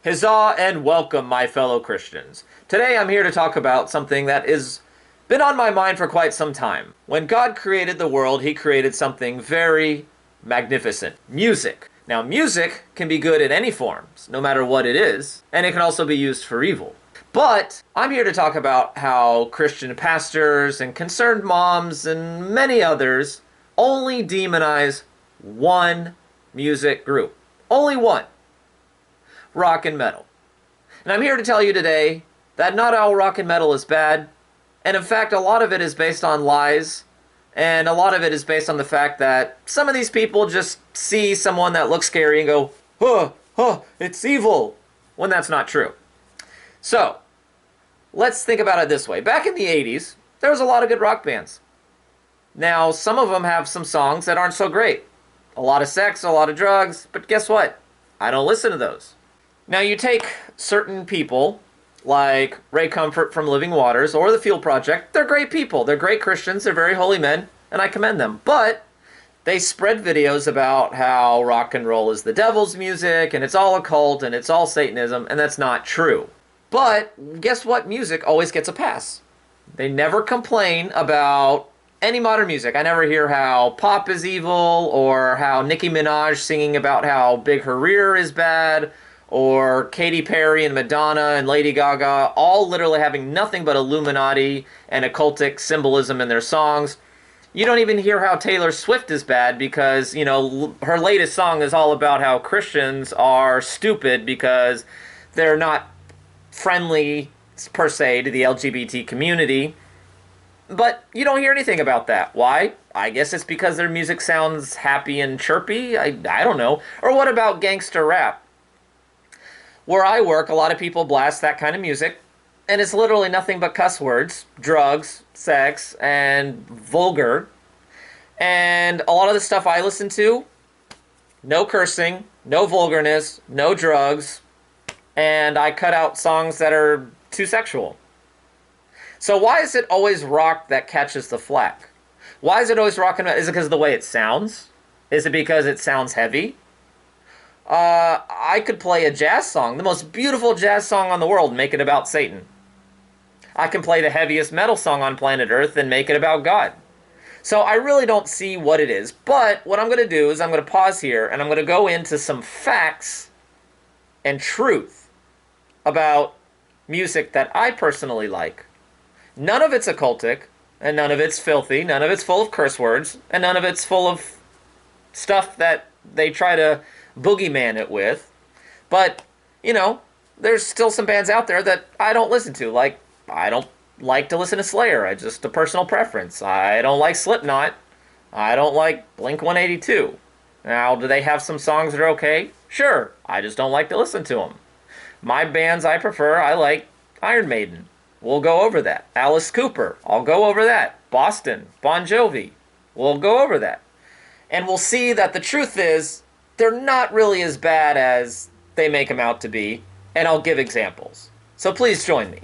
Huzzah and welcome, my fellow Christians. Today I'm here to talk about something that has been on my mind for quite some time. When God created the world, he created something very magnificent. Music. Now, music can be good in any forms, no matter what it is, and it can also be used for evil. But I'm here to talk about how Christian pastors and concerned moms and many others only demonize one music group. Only one. Rock and metal. And I'm here to tell you today that not all rock and metal is bad, and in fact a lot of it is based on lies, and a lot of it is based on the fact that some of these people just see someone that looks scary and go, it's evil, when that's not true. So, let's think about it this way. Back in the 80s, there was a lot of good rock bands. Now, some of them have some songs that aren't so great. A lot of sex, a lot of drugs, but guess what? I don't listen to those. Now, you take certain people, like Ray Comfort from Living Waters or the Fuel Project. They're great people. They're great Christians. They're very holy men, and I commend them. But they spread videos about how rock and roll is the devil's music, and it's all occult, and it's all Satanism, and that's not true. But guess what? Music always gets a pass. They never complain about any modern music. I never hear how pop is evil, or how Nicki Minaj singing about how big her rear is bad, or Katy Perry and Madonna and Lady Gaga all literally having nothing but Illuminati and occultic symbolism in their songs. You don't even hear how Taylor Swift is bad because, her latest song is all about how Christians are stupid because they're not friendly, per se, to the LGBT community. But you don't hear anything about that. Why? I guess it's because their music sounds happy and chirpy. I don't know. Or what about gangster rap? Where I work, a lot of people blast that kind of music, and it's literally nothing but cuss words, drugs, sex, and vulgar. And a lot of the stuff I listen to, no cursing, no vulgarness, no drugs, and I cut out songs that are too sexual. So why is it always rock that catches the flack? Why is it always rock and metal? Is it because of the way it sounds? Is it because it sounds heavy? I could play a jazz song, the most beautiful jazz song on the world, and make it about Satan. I can play the heaviest metal song on planet Earth and make it about God. So I really don't see what it is. But what I'm going to do is I'm going to pause here and I'm going to go into some facts and truth about music that I personally like. None of it's occultic, and none of it's filthy, none of it's full of curse words, and none of it's full of stuff that they try to boogeyman it with. But, there's still some bands out there that I don't listen to. Like, I don't like to listen to Slayer. It's just a personal preference. I don't like Slipknot. I don't like Blink-182. Now, do they have some songs that are okay? Sure. I just don't like to listen to them. My bands I prefer, I like Iron Maiden. We'll go over that. Alice Cooper. I'll go over that. Boston. Bon Jovi. We'll go over that. And we'll see that the truth is, they're not really as bad as they make them out to be, and I'll give examples. So please join me.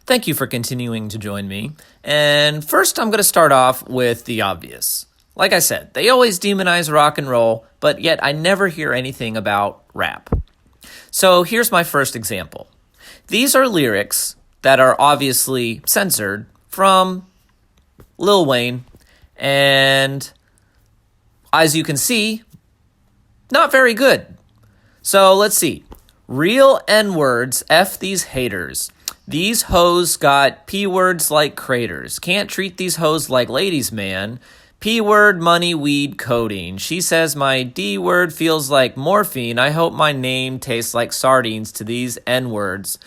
Thank you for continuing to join me. And first, I'm going to start off with the obvious. Like I said, they always demonize rock and roll, but yet I never hear anything about rap. So here's my first example. These are lyrics that are obviously censored from Lil Wayne, and as you can see, not very good. So let's see. Real N-words, F these haters. These hoes got P-words like craters. Can't treat these hoes like ladies, man. P-word, money, weed, codeine. She says my D-word feels like morphine. I hope my name tastes like sardines to these N-words.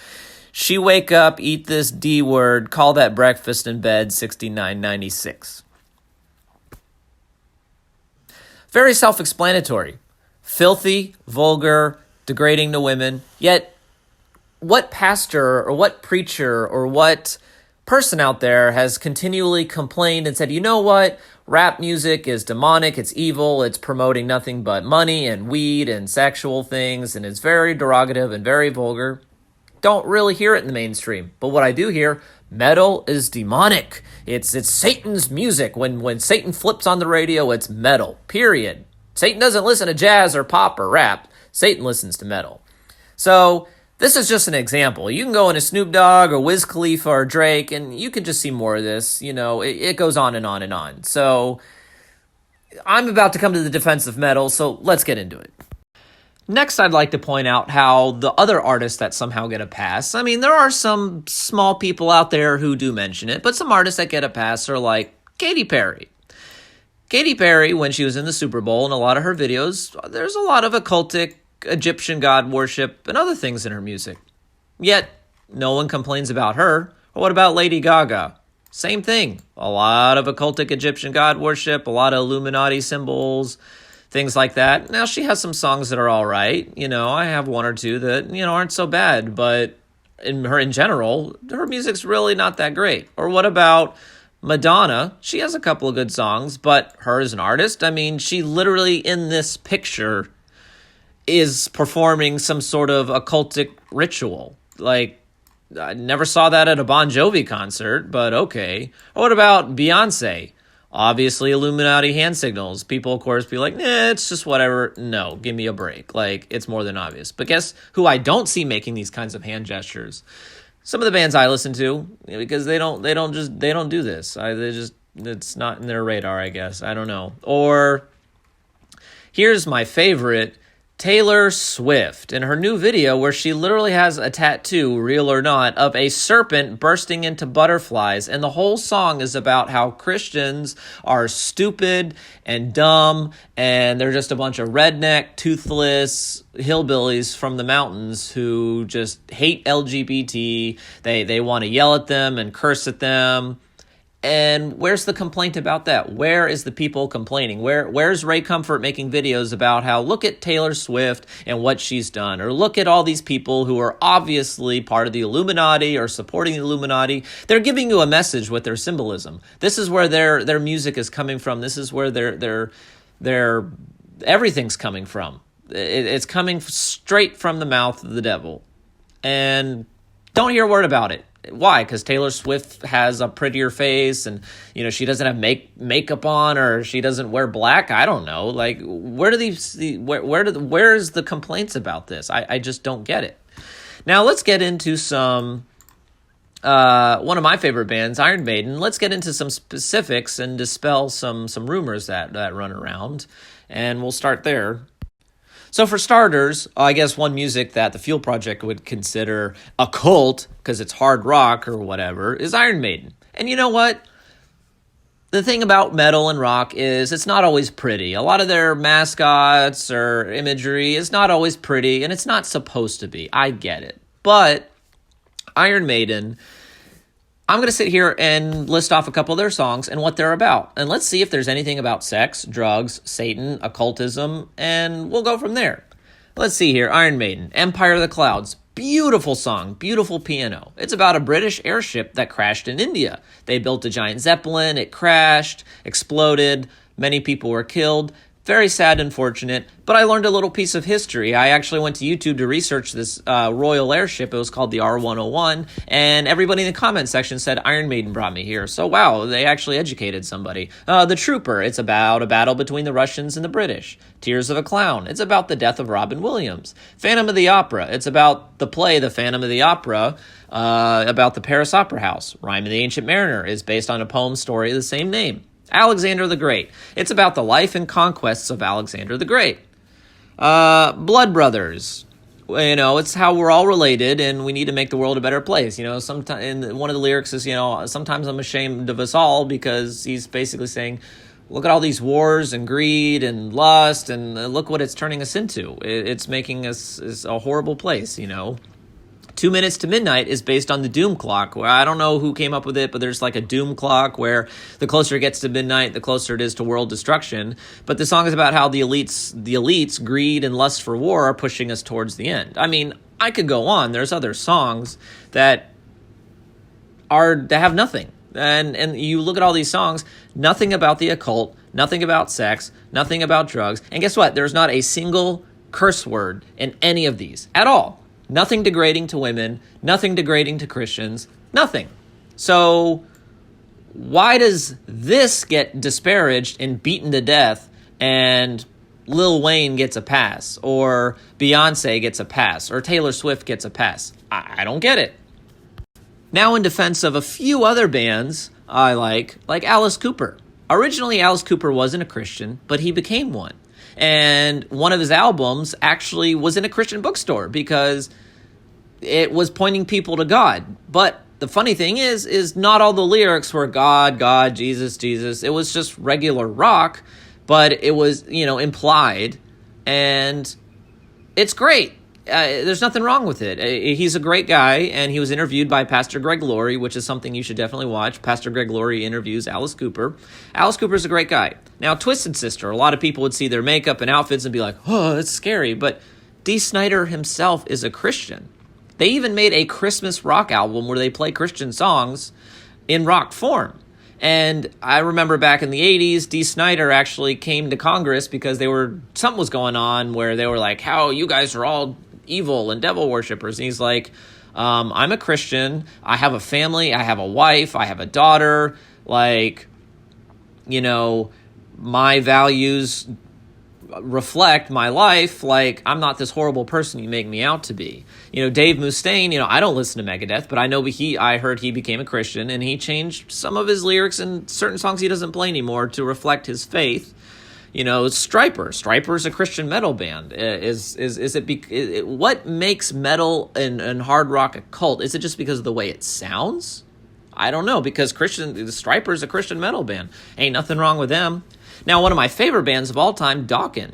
She wake up, eat this D-word, call that breakfast in bed, 69.96. Very self-explanatory. Filthy, vulgar, degrading to women. Yet, what pastor or what preacher or what person out there has continually complained and said, you know what? Rap music is demonic, it's evil, it's promoting nothing but money and weed and sexual things, and it's very derogative and very vulgar. Don't really hear it in the mainstream. But what I do hear, metal is demonic. It's Satan's music. When Satan flips on the radio, it's metal, period. Satan doesn't listen to jazz or pop or rap. Satan listens to metal. So this is just an example. You can go into Snoop Dogg or Wiz Khalifa or Drake, and you can just see more of this. It goes on and on and on. So I'm about to come to the defense of metal, so let's get into it. Next, I'd like to point out how the other artists that somehow get a pass. I mean, there are some small people out there who do mention it, but some artists that get a pass are like Katy Perry. Katy Perry, when she was in the Super Bowl, in a lot of her videos, there's a lot of occultic Egyptian god worship and other things in her music. Yet, no one complains about her. Or what about Lady Gaga? Same thing. A lot of occultic Egyptian god worship, a lot of Illuminati symbols, things like that. Now, she has some songs that are all right. I have one or two that, aren't so bad. But in general, her music's really not that great. Or what about Madonna? She has a couple of good songs, but her as an artist, I mean, she literally in this picture is performing some sort of occultic ritual. Like, I never saw that at a Bon Jovi concert, but okay. Or what about Beyonce? Obviously, Illuminati hand signals. People, of course, be like, it's just whatever. No, give me a break. Like, it's more than obvious. But guess who I don't see making these kinds of hand gestures? Some of the bands I listen to, because they don't do this. It's not in their radar, I guess. I don't know. Or here's my favorite, Taylor Swift, in her new video where she literally has a tattoo, real or not, of a serpent bursting into butterflies, and the whole song is about how Christians are stupid and dumb, and they're just a bunch of redneck, toothless hillbillies from the mountains who just hate LGBT. They want to yell at them and curse at them. And where's the complaint about that? Where is the people complaining? Where's Ray Comfort making videos about how, look at Taylor Swift and what she's done? Or look at all these people who are obviously part of the Illuminati or supporting the Illuminati. They're giving you a message with their symbolism. This is where their music is coming from. This is where their everything's coming from. It's coming straight from the mouth of the devil. And don't hear a word about it. Why? Because Taylor Swift has a prettier face and, she doesn't have makeup on, or she doesn't wear black. I don't know. Like, where's the complaints about this? I just don't get it. Now, let's get into some, one of my favorite bands, Iron Maiden. Let's get into some specifics and dispel some rumors that run around. And we'll start there. So for starters, I guess one music that the Fuel Project would consider occult, because it's hard rock or whatever, is Iron Maiden. And you know what? The thing about metal and rock is it's not always pretty. A lot of their mascots or imagery is not always pretty, and it's not supposed to be. I get it. But Iron Maiden, I'm going to sit here and list off a couple of their songs and what they're about. And let's see if there's anything about sex, drugs, Satan, occultism, and we'll go from there. Let's see here. Iron Maiden, Empire of the Clouds. Beautiful song, beautiful piano. It's about a British airship that crashed in India. They built a giant Zeppelin, it crashed, exploded, many people were killed. Very sad and unfortunate, but I learned a little piece of history. I actually went to YouTube to research this royal airship. It was called the R101, and everybody in the comment section said Iron Maiden brought me here. So wow, they actually educated somebody. The Trooper, it's about a battle between the Russians and the British. Tears of a Clown, it's about the death of Robin Williams. Phantom of the Opera, it's about the play The Phantom of the Opera, about the Paris Opera House. Rhyme of the Ancient Mariner is based on a poem story of the same name. Alexander the Great. It's about the life and conquests of Alexander the Great. Blood Brothers. It's how we're all related and we need to make the world a better place. Sometimes one of the lyrics is, sometimes I'm ashamed of us all, because he's basically saying, look at all these wars and greed and lust, and look what it's turning us into. It's making us a horrible place, 2 minutes to midnight is based on the doom clock, where I don't know who came up with it, but there's like a doom clock where the closer it gets to midnight, the closer it is to world destruction. But the song is about how the elites, greed and lust for war are pushing us towards the end. I mean, I could go on. There's other songs that have nothing. And you look at all these songs, nothing about the occult, nothing about sex, nothing about drugs. And guess what? There's not a single curse word in any of these at all. Nothing degrading to women, nothing degrading to Christians, nothing. So why does this get disparaged and beaten to death, and Lil Wayne gets a pass, or Beyonce gets a pass, or Taylor Swift gets a pass. I don't get it. Now in defense of a few other bands I like Alice Cooper. Originally, Alice Cooper wasn't a Christian, but he became one. And one of his albums actually was in a Christian bookstore because it was pointing people to God. But the funny thing is not all the lyrics were God, God, Jesus, Jesus. It was just regular rock, but it was, implied. And it's great. There's nothing wrong with it. He's a great guy, and he was interviewed by Pastor Greg Laurie, which is something you should definitely watch. Pastor Greg Laurie interviews Alice Cooper. Alice Cooper's a great guy. Now, Twisted Sister, a lot of people would see their makeup and outfits and be like, oh, that's scary. But Dee Snider himself is a Christian. They even made a Christmas rock album where they play Christian songs in rock form. And I remember back in the 80s, Dee Snider actually came to Congress because something was going on where they were like, how you guys are all evil and devil worshippers. And he's like, I'm a Christian. I have a family. I have a wife. I have a daughter. My values reflect my life. I'm not this horrible person you make me out to be. Dave Mustaine, I don't listen to Megadeth, but I heard he became a Christian, and he changed some of his lyrics in certain songs he doesn't play anymore to reflect his faith. Stryper's a Christian metal band. What makes metal and hard rock a cult? Is it just because of the way it sounds? I don't know, because Stryper's a Christian metal band. Ain't nothing wrong with them. Now, one of my favorite bands of all time, Dokken.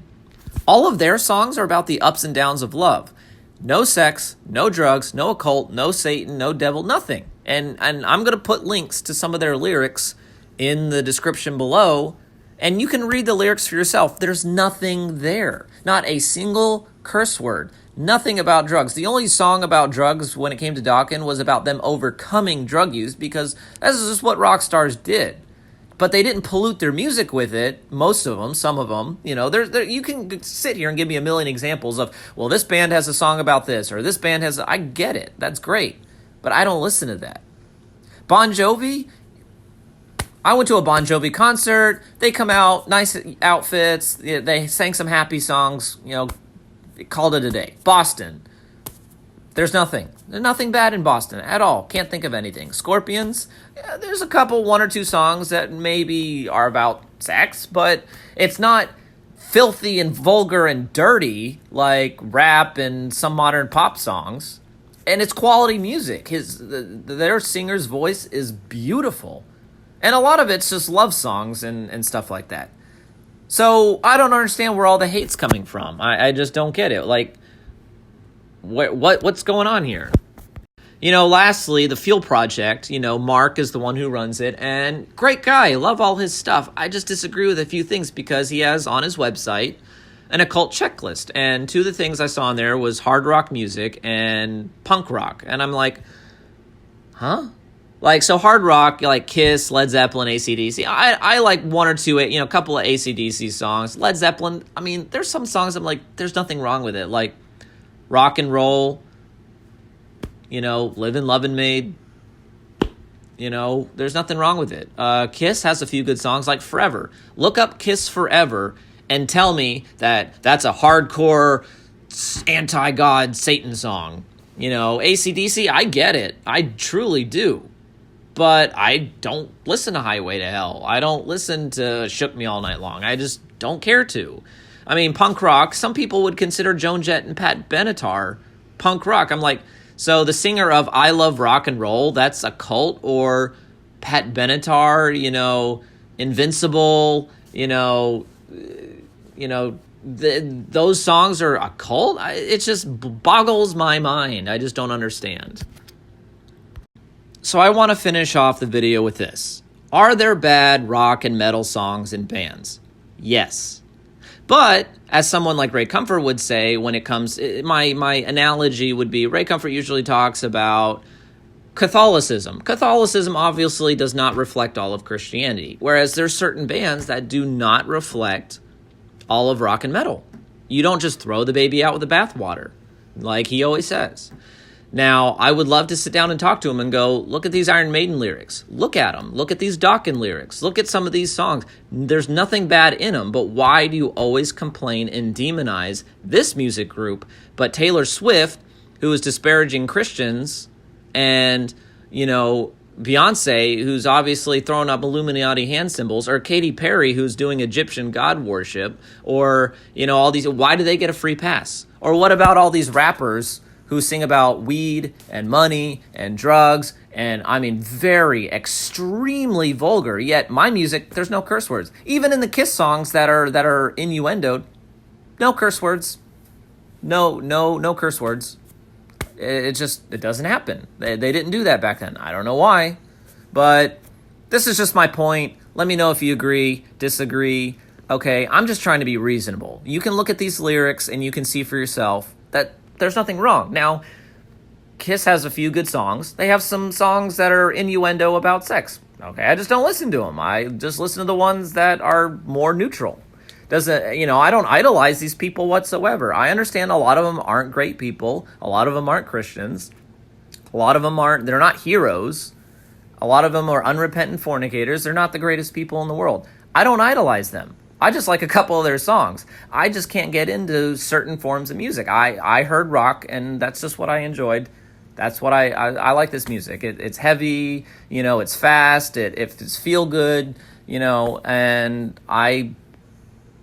All of their songs are about the ups and downs of love. No sex, no drugs, no occult, no Satan, no devil, nothing. And I'm going to put links to some of their lyrics in the description below, and you can read the lyrics for yourself. There's nothing there. Not a single curse word. Nothing about drugs. The only song about drugs when it came to Dokken was about them overcoming drug use, because that's just what rock stars did. But they didn't pollute their music with it. Most of them, some of them, you can sit here and give me a million examples of, well, this band has a song about this, or this band has, I get it. That's great. But I don't listen to that. Bon Jovi, I went to a Bon Jovi concert. They come out, nice outfits. They sang some happy songs, called it a day. Boston, there's nothing. There's nothing bad in Boston at all. Can't think of anything. Scorpions, there's a couple, one or two songs that maybe are about sex, but it's not filthy and vulgar and dirty like rap and some modern pop songs. And it's quality music. Their singer's voice is beautiful. And a lot of it's just love songs and stuff like that. So I don't understand where all the hate's coming from. I just don't get it. What's going on here? Lastly, the Fuel Project, Mark is the one who runs it, and great guy, love all his stuff. I just disagree with a few things because he has on his website an occult checklist, and two of the things I saw on there was hard rock music and punk rock, and I'm like, huh? So hard rock, like Kiss, Led Zeppelin, AC/DC. I like one or two, a couple of AC/DC songs. Led Zeppelin, there's some songs I'm like, there's nothing wrong with it, like rock and roll, Livin', Lovin' Made, there's nothing wrong with it. Kiss has a few good songs like Forever. Look up Kiss Forever and tell me that that's a hardcore anti-God Satan song. AC/DC, I get it. I truly do. But I don't listen to Highway to Hell. I don't listen to Shook Me All Night Long. I just don't care to. Punk rock, some people would consider Joan Jett and Pat Benatar punk rock. I'm like, so the singer of I Love Rock and Roll, that's a cult? Or Pat Benatar, Invincible, those songs are a cult? It just boggles my mind. I just don't understand. So I want to finish off the video with this. Are there bad rock and metal songs in bands? Yes. But as someone like Ray Comfort would say, when it comes, my analogy would be Ray Comfort usually talks about Catholicism. Catholicism obviously does not reflect all of Christianity, whereas there's certain bands that do not reflect all of rock and metal. You don't just throw the baby out with the bathwater, like he always says. Now, I would love to sit down and talk to him and go, look at these Iron Maiden lyrics. Look at them. Look at these Dokken lyrics. Look at some of these songs. There's nothing bad in them, but why do you always complain and demonize this music group? But Taylor Swift, who is disparaging Christians, and, Beyonce, who's obviously throwing up Illuminati hand symbols, or Katy Perry, who's doing Egyptian god worship, or, all these, why do they get a free pass? Or what about all these rappers who sing about weed and money and drugs and, very extremely vulgar, yet my music, there's no curse words. Even in the Kiss songs that are innuendoed, no curse words. No curse words. It doesn't happen. They didn't do that back then. I don't know why, but this is just my point. Let me know if you agree, disagree. Okay, I'm just trying to be reasonable. You can look at these lyrics and you can see for yourself that there's nothing wrong. Now, Kiss has a few good songs. They have some songs that are innuendo about sex. Okay, I just don't listen to them. I just listen to the ones that are more neutral. I don't idolize these people whatsoever. I understand a lot of them aren't great people. A lot of them aren't Christians. A lot of them they're not heroes. A lot of them are unrepentant fornicators. They're not the greatest people in the world. I don't idolize them. I just like a couple of their songs. I just can't get into certain forms of music. I heard rock, and that's just what I enjoyed. That's what I like this music. It's heavy, it's fast, it's feel good, and I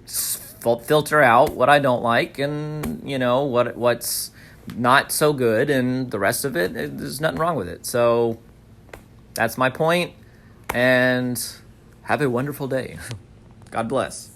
filter out what I don't like and, what's not so good, and the rest of it, there's nothing wrong with it. So that's my point, and have a wonderful day. God bless.